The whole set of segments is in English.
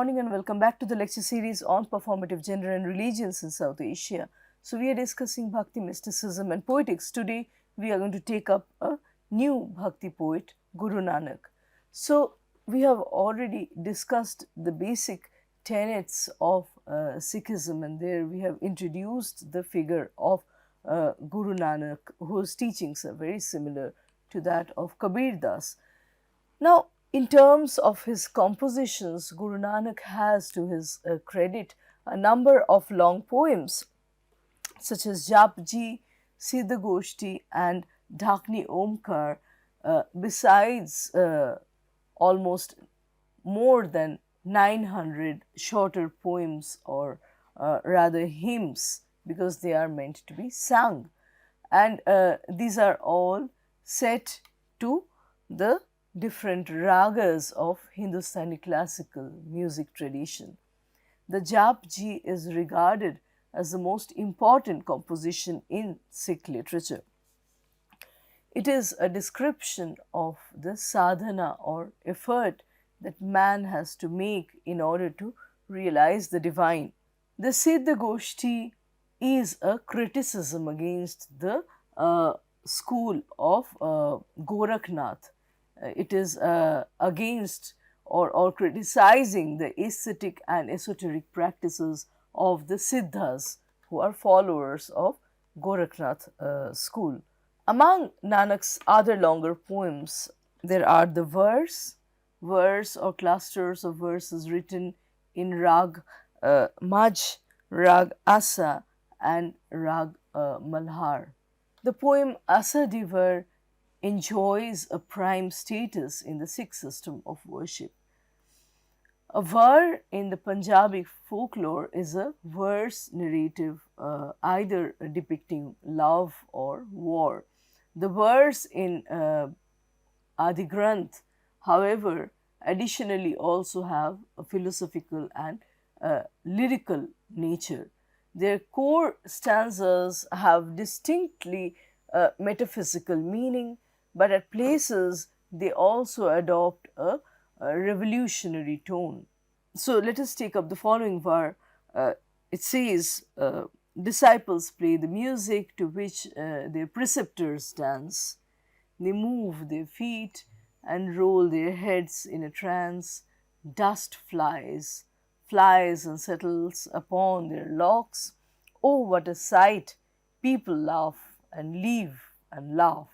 morning and welcome back to the lecture series on performative gender and religions in South Asia. So we are discussing Bhakti, Mysticism and Poetics. Today we are going to take up a new Bhakti poet, Guru Nanak. So we have already discussed the basic tenets of Sikhism, and there we have introduced the figure of Guru Nanak, whose teachings are very similar to that of Kabir Das. Now, in terms of his compositions, Guru Nanak has to his credit a number of long poems such as Japji, Siddha-Goshti and Dhakni Omkar, besides almost more than 900 shorter poems, or rather hymns, because they are meant to be sung. And these are all set to the different ragas of Hindustani classical music tradition. The Japji is regarded as the most important composition in Sikh literature. It is a description of the sadhana or effort that man has to make in order to realize the divine. The Siddha-Goshti is a criticism against the school of Gorakhnath. It is against or criticizing the ascetic and esoteric practices of the Siddhas, who are followers of Gorakhnath school. Among Nanak's other longer poems, there are the verse or clusters of verses written in Rag Maj, Rag Asa and Rag Malhar. The poem Asa-Di-Var enjoys a prime status in the Sikh system of worship. A var in the Punjabi folklore is a verse narrative, either depicting love or war. The verse in Adi Granth, however, additionally also have a philosophical and lyrical nature. Their core stanzas have distinctly metaphysical meaning, but at places they also adopt a revolutionary tone. So let us take up the following var. It says, disciples play the music to which their preceptors dance. They move their feet and roll their heads in a trance. Dust flies and settles upon their locks. Oh, what a sight! People laugh and leave and laugh.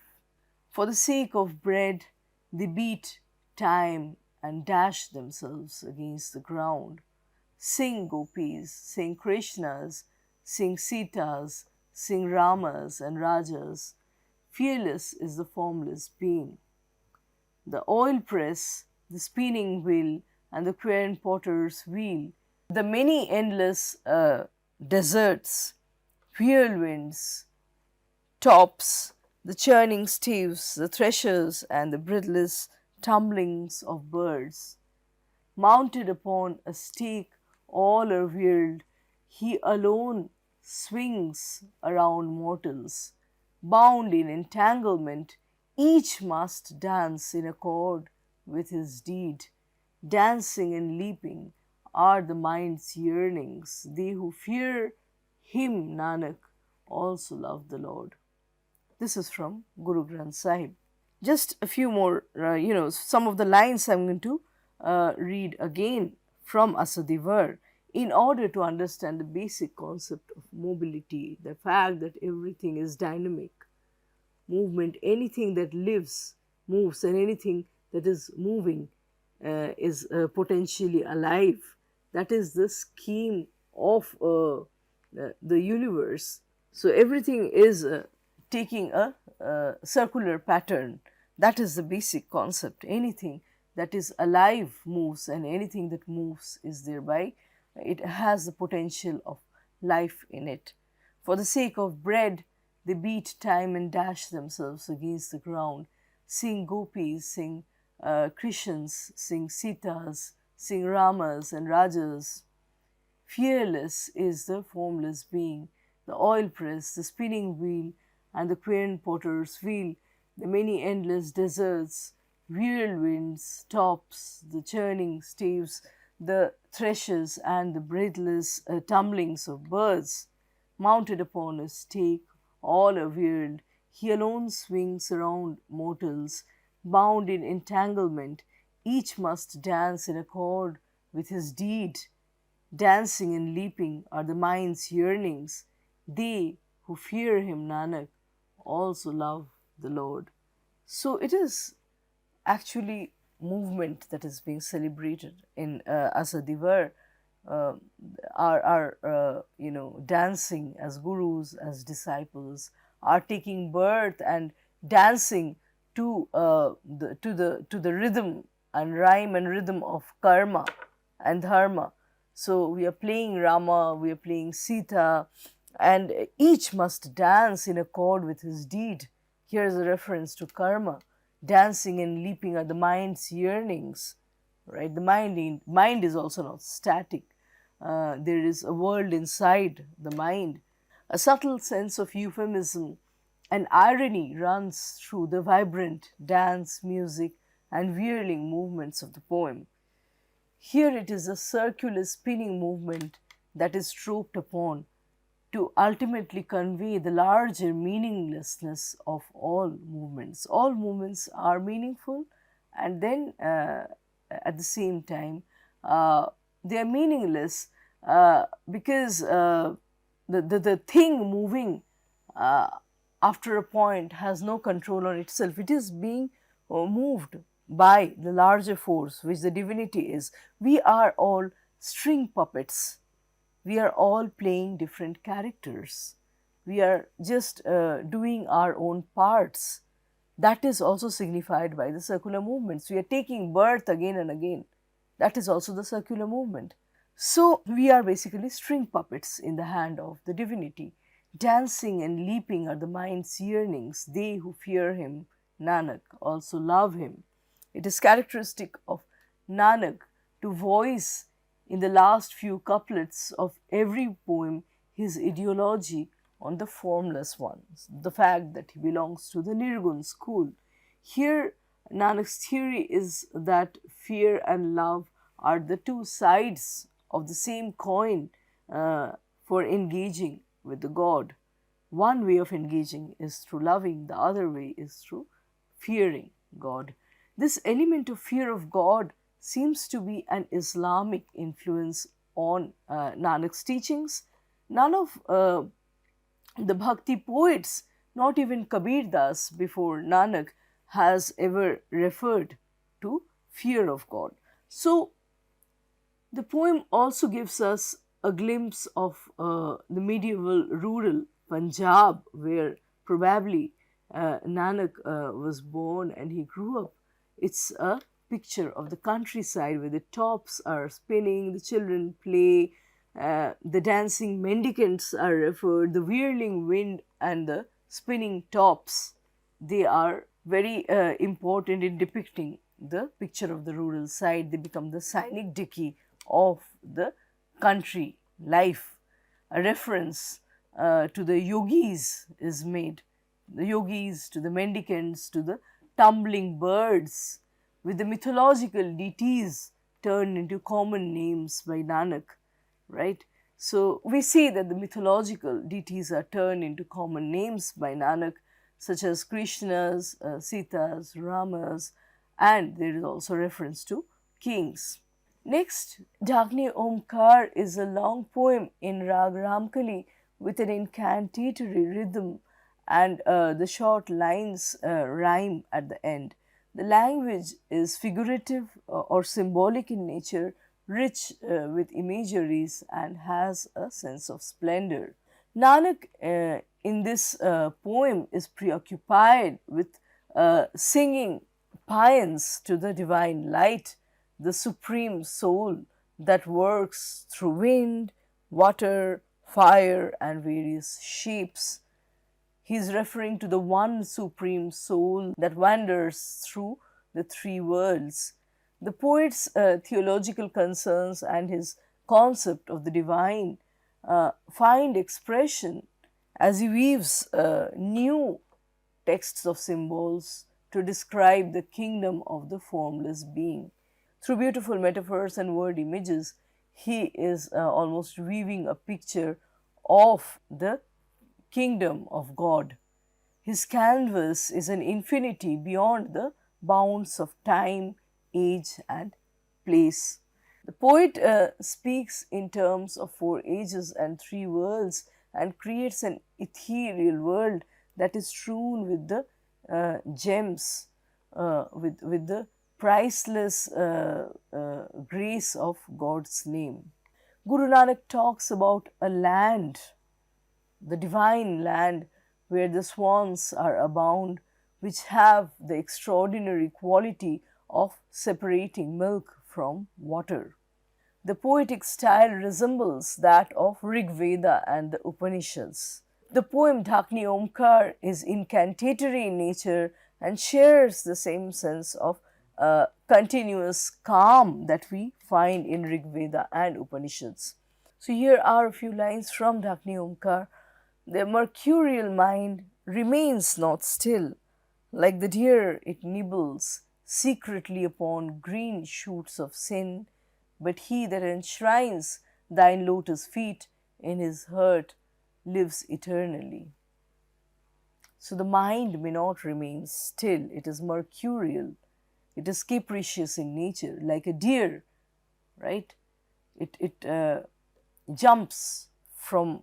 For the sake of bread, they beat time and dash themselves against the ground. Sing gopis, sing Krishnas, sing Sitas, sing Ramas and Rajas. Fearless is the formless being. The oil press, the spinning wheel, and the quern potter's wheel, the many endless deserts, whirlwinds, tops, the churning staves, the threshers, and the bridleless tumblings of birds. Mounted upon a stake, all are whirled, he alone swings around mortals. Bound in entanglement, each must dance in accord with his deed. Dancing and leaping are the mind's yearnings. They who fear him, Nanak, also love the Lord. This is from Guru Granth Sahib. Just a few more, some of the lines I'm going to read again from Asa-Di-Var in order to understand the basic concept of mobility, the fact that everything is dynamic. Movement, anything that lives moves, and anything that is moving is potentially alive. That is the scheme of the universe. So everything is taking a circular pattern. That is the basic concept. Anything that is alive moves, and anything that moves is thereby, it has the potential of life in it. For the sake of bread, they beat time and dash themselves against the ground. Sing gopis, sing Krishnas, sing Sitas, sing Ramas and Rajas. Fearless is the formless being, the oil press, the spinning wheel, and the quern potter's wheel, the many endless deserts, whirlwinds, tops, the churning staves, the thrushes and the breathless tumblings of birds. Mounted upon a stake, all awhirled, he alone swings around mortals, bound in entanglement. Each must dance in accord with his deed. Dancing and leaping are the mind's yearnings. They who fear him, Nanak, also love the Lord. So it is actually movement that is being celebrated in Asa-Di-Var. Are dancing as gurus, as disciples, are taking birth and dancing to the rhythm and rhyme and rhythm of karma and dharma. So we are playing Rama, we are playing Sita, and each must dance in accord with his deed. Here is a reference to karma. Dancing and leaping are the mind's yearnings, right? The mind is also not static. There is a world inside the mind. A subtle sense of euphemism and irony runs through the vibrant dance, music, and whirling movements of the poem. Here it is a circular spinning movement that is stroked upon to ultimately convey the larger meaninglessness of all movements. All movements are meaningful, and then at the same time, they are meaningless because the thing moving after a point has no control on itself. It is being moved by the larger force, which the divinity is. We are all string puppets. We are all playing different characters. We are just doing our own parts. That is also signified by the circular movements. We are taking birth again and again. That is also the circular movement. So we are basically string puppets in the hand of the divinity. Dancing and leaping are the mind's yearnings. They who fear him, Nanak, also love him. It is characteristic of Nanak to voice in the last few couplets of every poem his ideology on the formless ones, the fact that he belongs to the Nirgun school. Here, Nanak's theory is that fear and love are the two sides of the same coin for engaging with the God. One way of engaging is through loving, the other way is through fearing God. This element of fear of God seems to be an Islamic influence on Nanak's teachings. None of the Bhakti poets, not even Kabir Das before Nanak, has ever referred to fear of God. So, the poem also gives us a glimpse of the medieval rural Punjab, where probably Nanak was born and he grew up. It's a picture of the countryside where the tops are spinning, the children play, the dancing mendicants are referred, the whirling wind and the spinning tops. They are very important in depicting the picture of the rural side. They become the scenic dicky of the country life. A reference to the yogis is made, the yogis, to the mendicants, to the tumbling birds, with the mythological deities turned into common names by Nanak, right? So we see that the mythological deities are turned into common names by Nanak, such as Krishnas, Sitas, Ramas, and there is also reference to kings. Next, Dhakni Omkar is a long poem in Rag Ramkali with an incantatory rhythm, and the short lines rhyme at the end. The language is figurative or symbolic in nature, rich with imageries, and has a sense of splendor. Nanak in this poem is preoccupied with singing paeans to the divine light, the supreme soul that works through wind, water, fire, and various shapes. He is referring to the one supreme soul that wanders through the three worlds. The poet's theological concerns and his concept of the divine find expression as he weaves new texts of symbols to describe the kingdom of the formless being. Through beautiful metaphors and word images, he is almost weaving a picture of the kingdom of God. His canvas is an infinity beyond the bounds of time, age, and place. The poet speaks in terms of 4 ages and 3 worlds and creates an ethereal world that is strewn with the gems, with the priceless grace of God's name. Guru Nanak talks about a land, the divine land where the swans are abound, which have the extraordinary quality of separating milk from water. The poetic style resembles that of Rig Veda and the Upanishads. The poem Dhakni Omkar is incantatory in nature and shares the same sense of continuous calm that we find in Rig Veda and Upanishads. So here are a few lines from Dhakni Omkar. The mercurial mind remains not still, like the deer it nibbles secretly upon green shoots of sin, but he that enshrines thine lotus feet in his heart lives eternally. So the mind may not remain still, it is mercurial, it is capricious in nature, like a deer, right? It jumps from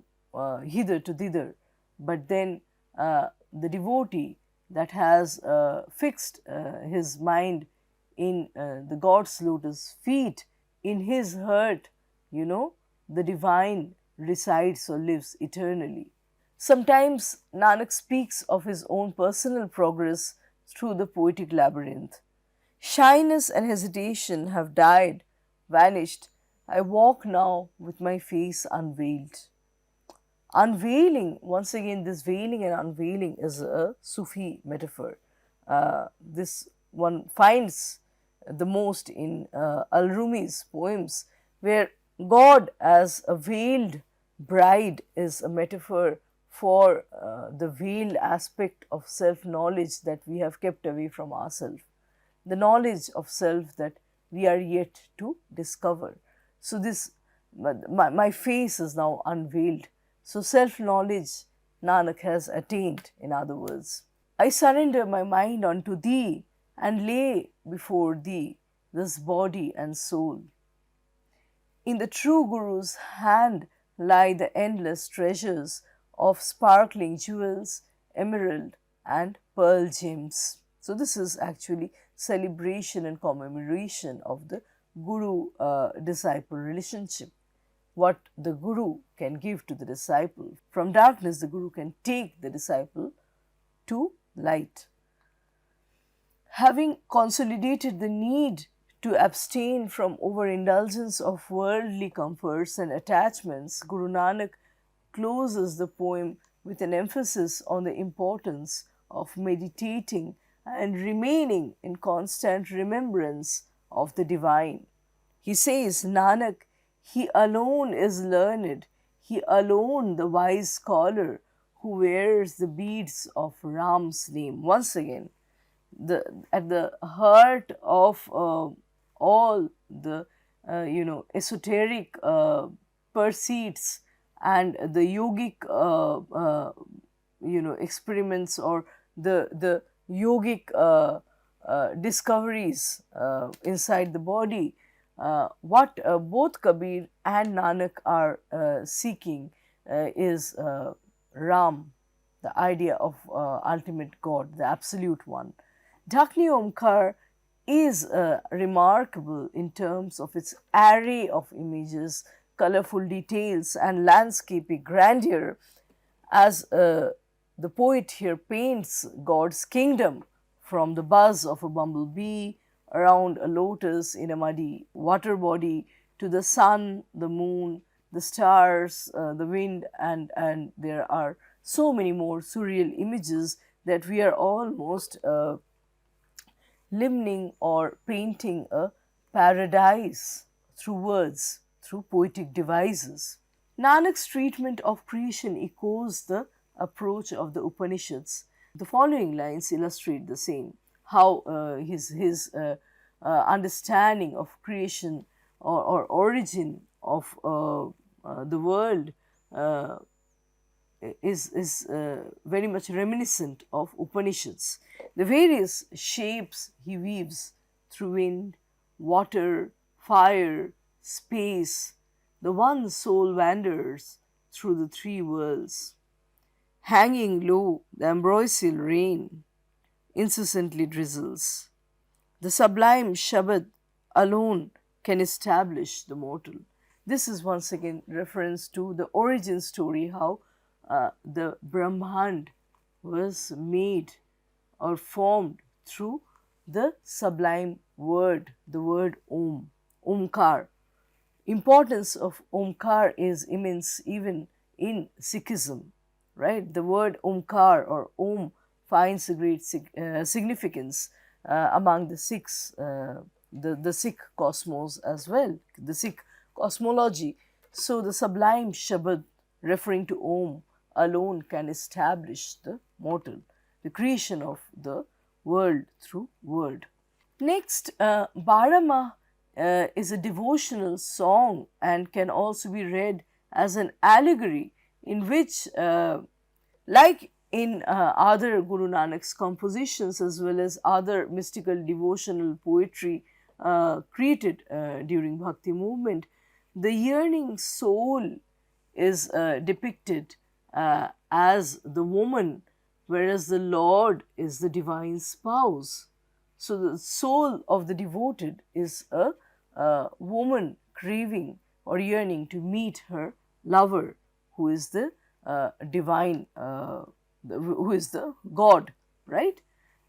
hither to thither, but then the devotee that has fixed his mind in the God's lotus feet, in his heart, the divine resides or lives eternally. Sometimes Nanak speaks of his own personal progress through the poetic labyrinth. Shyness and hesitation have died, vanished. I walk now with my face unveiled. Unveiling, once again, this veiling and unveiling is a Sufi metaphor. This one finds the most in Al-Rumi's poems, where God as a veiled bride is a metaphor for the veiled aspect of self-knowledge that we have kept away from ourselves, the knowledge of self that we are yet to discover. So this, my face is now unveiled. So self-knowledge Nanak has attained, in other words. I surrender my mind unto thee and lay before thee this body and soul. In the true Guru's hand lie the endless treasures of sparkling jewels, emerald and pearl gems. So this is actually celebration and commemoration of the Guru-disciple relationship. What the Guru can give to the disciple. From darkness, the Guru can take the disciple to light. Having consolidated the need to abstain from overindulgence of worldly comforts and attachments, Guru Nanak closes the poem with an emphasis on the importance of meditating and remaining in constant remembrance of the divine. He says, Nanak, he alone is learned, he alone the wise scholar who wears the beads of Ram's name. Once again, at the heart of all the esoteric pursuits and the yogic experiments or the yogic discoveries inside the body, what both Kabir and Nanak are seeking is Ram, the idea of ultimate God, the absolute one. Dhakni Omkar is remarkable in terms of its array of images, colorful details and landscaping grandeur, as the poet here paints God's kingdom from the buzz of a bumblebee around a lotus in a muddy water body to the sun, the moon, the stars, the wind, and there are so many more surreal images that we are almost limning or painting a paradise through words, through poetic devices. Nanak's treatment of creation echoes the approach of the Upanishads. The following lines illustrate the same, how his understanding of creation or origin of the world is very much reminiscent of Upanishads. The various shapes he weaves through wind, water, fire, space, the one soul wanders through the three worlds. Hanging low, the ambrosial rain incessantly drizzles. The sublime Shabad alone can establish the mortal. This is once again reference to the origin story, how the Brahmand was made or formed through the sublime word, the word Om, Omkar. Importance of Omkar is immense even in Sikhism, right? The word Omkar or Om finds a great significance among the Sikhs, the Sikh cosmos as well, the Sikh cosmology. So the sublime Shabad referring to Om alone can establish the mortal, the creation of the world through word. Next, Bara-Mah is a devotional song and can also be read as an allegory in which, like in other Guru Nanak's compositions as well as other mystical devotional poetry created during Bhakti movement, the yearning soul is depicted as the woman, whereas the Lord is the divine spouse. So the soul of the devoted is a woman craving or yearning to meet her lover, who is the divine, who is the God, right?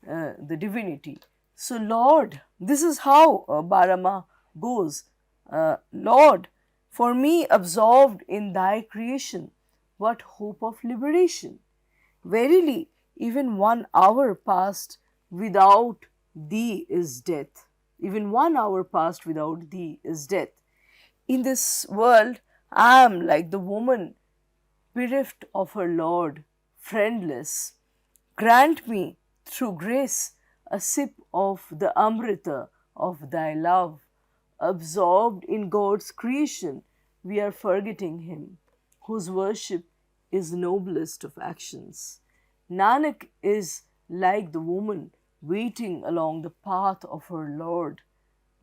The divinity. So Lord, this is how Bara-Mah goes. Lord, for me absorbed in thy creation, what hope of liberation? Verily, even 1 hour passed without thee is death. Even 1 hour passed without thee is death. In this world, I am like the woman bereft of her Lord, friendless. Grant me, through grace, a sip of the Amrita of thy love. Absorbed in God's creation, we are forgetting him, whose worship is noblest of actions. Nanak is like the woman waiting along the path of her Lord,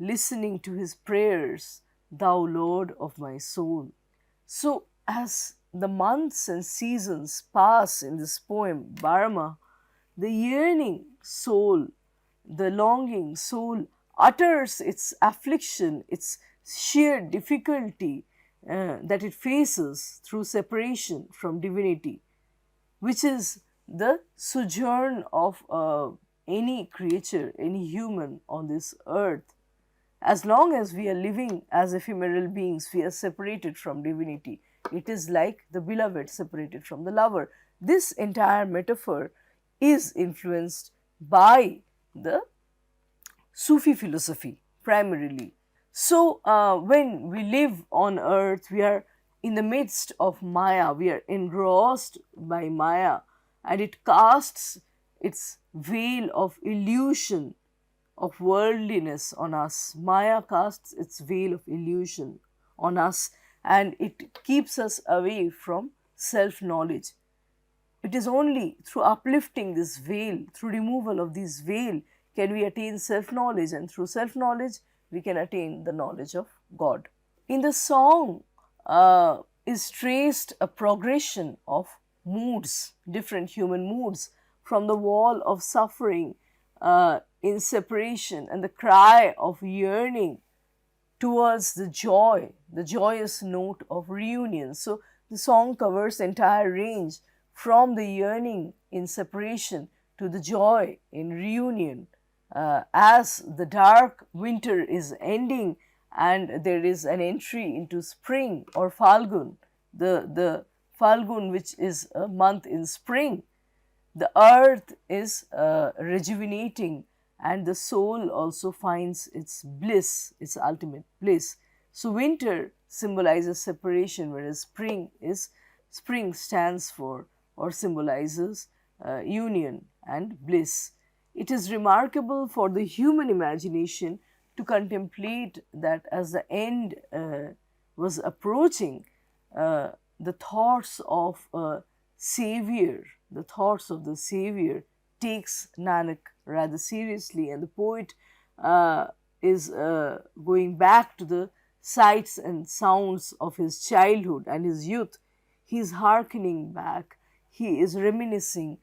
listening to his prayers, thou Lord of my soul. So, as the months and seasons pass in this poem, Bara-Mah, the yearning soul, the longing soul utters its affliction, its sheer difficulty that it faces through separation from divinity, which is the sojourn of any creature, any human on this earth. As long as we are living as ephemeral beings, we are separated from divinity. It is like the beloved separated from the lover. This entire metaphor is influenced by the Sufi philosophy primarily. So, when we live on earth, we are in the midst of Maya, we are engrossed by Maya, and it casts its veil of illusion of worldliness on us. Maya casts its veil of illusion on us, and it keeps us away from self-knowledge. It is only through uplifting this veil, through removal of this veil, can we attain self-knowledge, and through self-knowledge, we can attain the knowledge of God. In the song is traced a progression of moods, different human moods, from the wall of suffering in separation and the cry of yearning towards the joy, the joyous note of reunion. So the song covers the entire range from the yearning in separation to the joy in reunion. As the dark winter is ending and there is an entry into spring or Falgun, the Falgun, which is a month in spring, the earth is rejuvenating and the soul also finds its bliss, its ultimate bliss. So winter symbolizes separation, whereas spring stands for or symbolizes union and bliss. It is remarkable for the human imagination to contemplate that as the end was approaching, the thoughts of a savior, the thoughts of the savior takes Nanak rather seriously, and the poet is going back to the sights and sounds of his childhood and his youth. He is hearkening back, he is reminiscing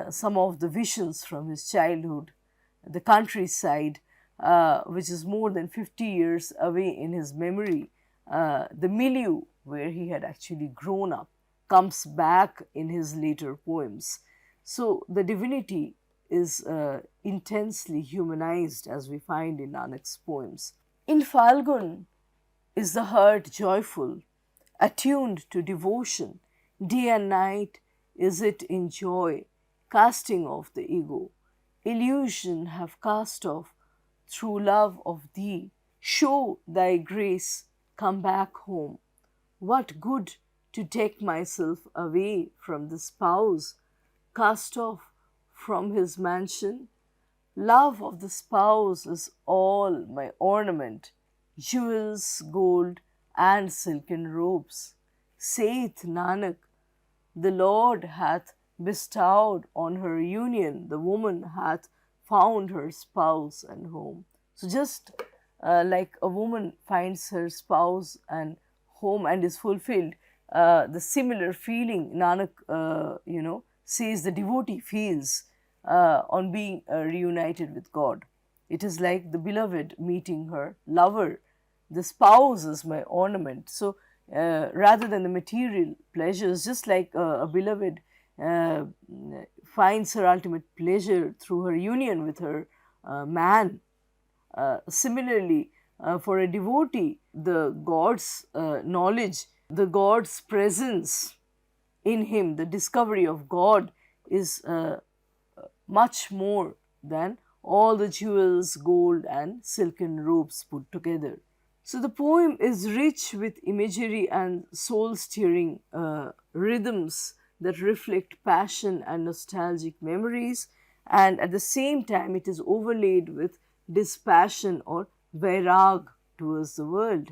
some of the visions from his childhood, the countryside, which is more than 50 years away in his memory. The milieu where he had actually grown up comes back in his later poems. So the divinity is intensely humanized, as we find in Nanak's poems. In Falgun is the heart joyful, attuned to devotion. Day and night is it in joy, casting off the ego. Illusion have cast off through love of thee. Show thy grace, come back home. What good to take myself away from the spouse, cast off from his mansion? Love of the spouse is all my ornament, jewels, gold, and silken robes. Saith Nanak, the Lord hath bestowed on her union, the woman hath found her spouse and home. So just like a woman finds her spouse and home and is fulfilled, the similar feeling Nanak, says the devotee feels on being reunited with God. It is like the beloved meeting her lover. The spouse is my ornament. So rather than the material pleasures, just like a beloved finds her ultimate pleasure through her union with her man. Similarly, for a devotee, the God's knowledge, the God's presence in him, the discovery of God is much more than all the jewels, gold, and silken robes put together. So the poem is rich with imagery and soul-stirring rhythms that reflect passion and nostalgic memories, and at the same time it is overlaid with dispassion or vairag towards the world,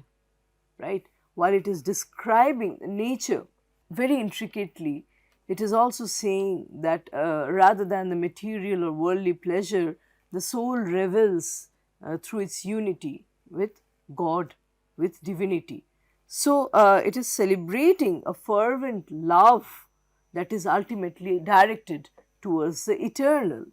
right? While it is describing nature very intricately, it is also saying that rather than the material or worldly pleasure, the soul revels through its unity with God, with divinity. So it is celebrating a fervent love that is ultimately directed towards the eternal.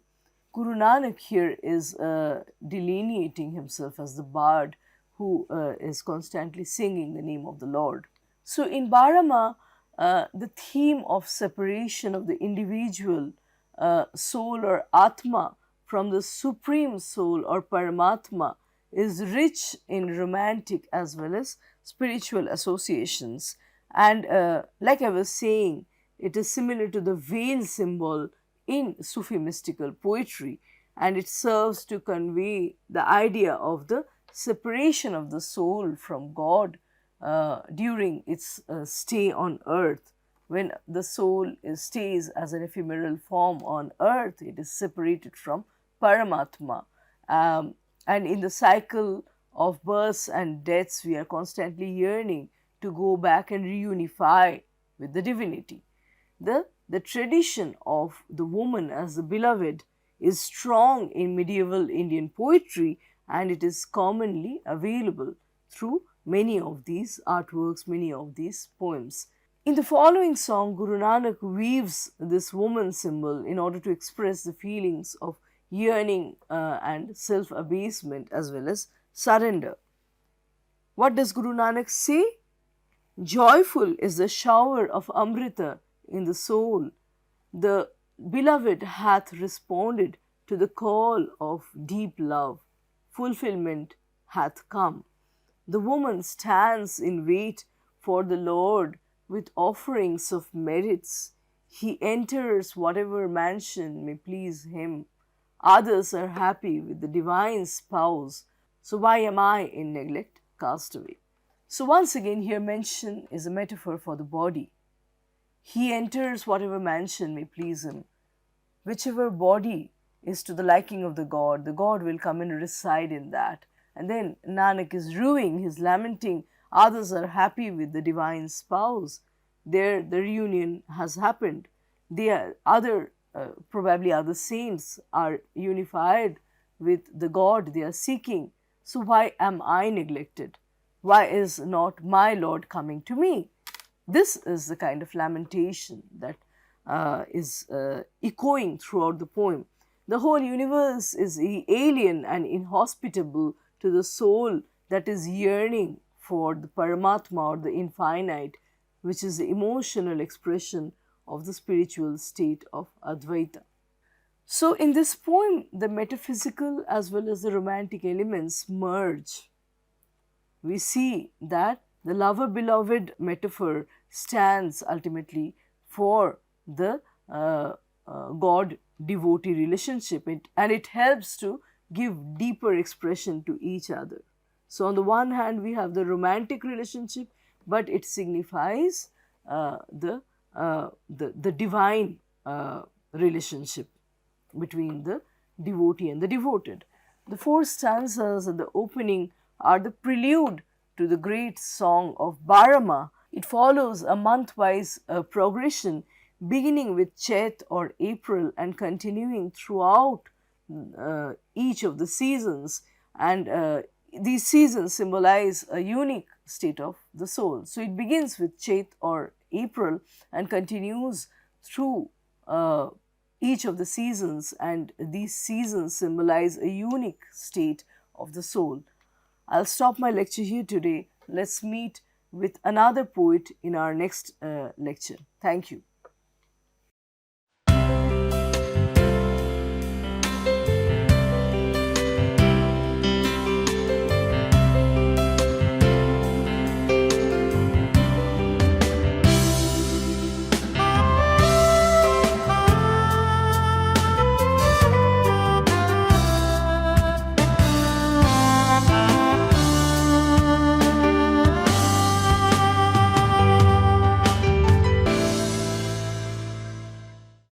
Guru Nanak here is delineating himself as the bard who is constantly singing the name of the Lord. So in Bara-Mah, the theme of separation of the individual soul or Atma from the supreme soul or Paramatma is rich in romantic as well as spiritual associations. And like I was saying, it is similar to the veil symbol in Sufi mystical poetry, and it serves to convey the idea of the separation of the soul from God during its stay on earth. When the soul stays as an ephemeral form on earth, it is separated from Paramatma. And in the cycle of births and deaths, we are constantly yearning to go back and reunify with the divinity. The tradition of the woman as the beloved is strong in medieval Indian poetry, and it is commonly available through many of these artworks, many of these poems. In the following song, Guru Nanak weaves this woman symbol in order to express the feelings of yearning and self-abasement as well as surrender. What does Guru Nanak say? Joyful is the shower of Amrita in the soul. The beloved hath responded to the call of deep love. Fulfillment hath come. The woman stands in wait for the Lord with offerings of merits. He enters whatever mansion may please him. Others are happy with the divine spouse. So why am I in neglect cast away? So once again here mention is a metaphor for the body. He enters whatever mansion may please him. Whichever body is to the liking of the God will come and reside in that. And then Nanak is rueing, he's lamenting Others are happy with the divine spouse. There, the reunion has happened. They are probably other saints are unified with the God they are seeking. So why am I neglected? Why is not my Lord coming to me? This is the kind of lamentation that is echoing throughout the poem. The whole universe is alien and inhospitable to the soul that is yearning for the Paramatma or the infinite, which is the emotional expression of the spiritual state of Advaita. So, in this poem, the metaphysical as well as the romantic elements merge. We see that the lover-beloved metaphor stands ultimately for the God-devotee relationship, and it helps to give deeper expression to each other. So, on the one hand, we have the romantic relationship, but it signifies the divine relationship between the devotee and the devoted. The four stanzas at the opening are the prelude to the great song of Bara-Mah. It follows a month-wise progression beginning with Chet or April and continuing throughout each of the seasons, and these seasons symbolize a unique state of the soul. So it begins with Chet or April and continues through each of the seasons, and these seasons symbolize a unique state of the soul. I'll stop my lecture here today. Let's meet with another poet in our next lecture. Thank you.